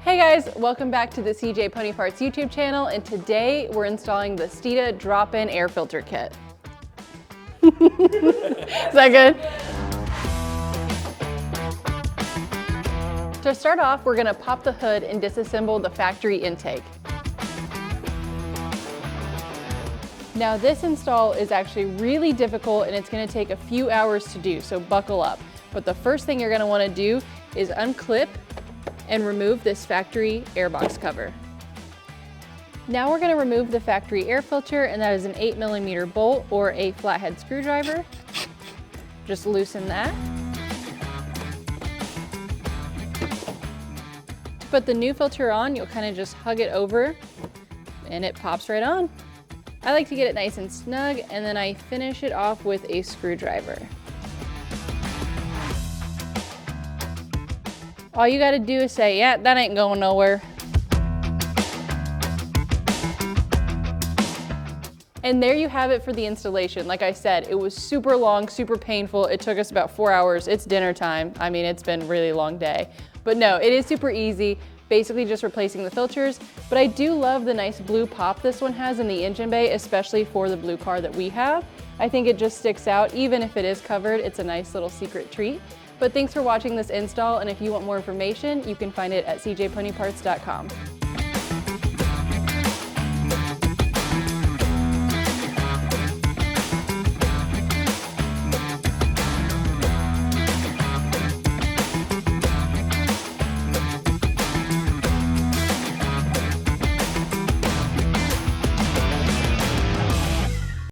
Hey guys, welcome back to the CJ Pony Parts YouTube channel, and today we're installing the Steeda Drop-In Air Filter Kit. Is that good? To start off, we're gonna pop the hood and disassemble the factory intake. Now this install is actually really difficult and it's gonna take a few hours to do, so buckle up. But the first thing you're gonna wanna do is unclip and remove this factory airbox cover. Now we're gonna remove the factory air filter, and that is an 8mm bolt or a flathead screwdriver. Just loosen that. To put the new filter on, you'll kind of just hug it over and it pops right on. I like to get it nice and snug, and then I finish it off with a screwdriver. All you gotta do is say, yeah, that ain't going nowhere. And there you have it for the installation. Like I said, it was super long, super painful. It took us about 4 hours. It's dinner time. I mean, it's been a really long day. But no, it is super easy. Basically just replacing the filters. But I do love the nice blue pop this one has in the engine bay, especially for the blue car that we have. I think it just sticks out. Even if it is covered, it's a nice little secret treat. But thanks for watching this install, and if you want more information, you can find it at cjponyparts.com.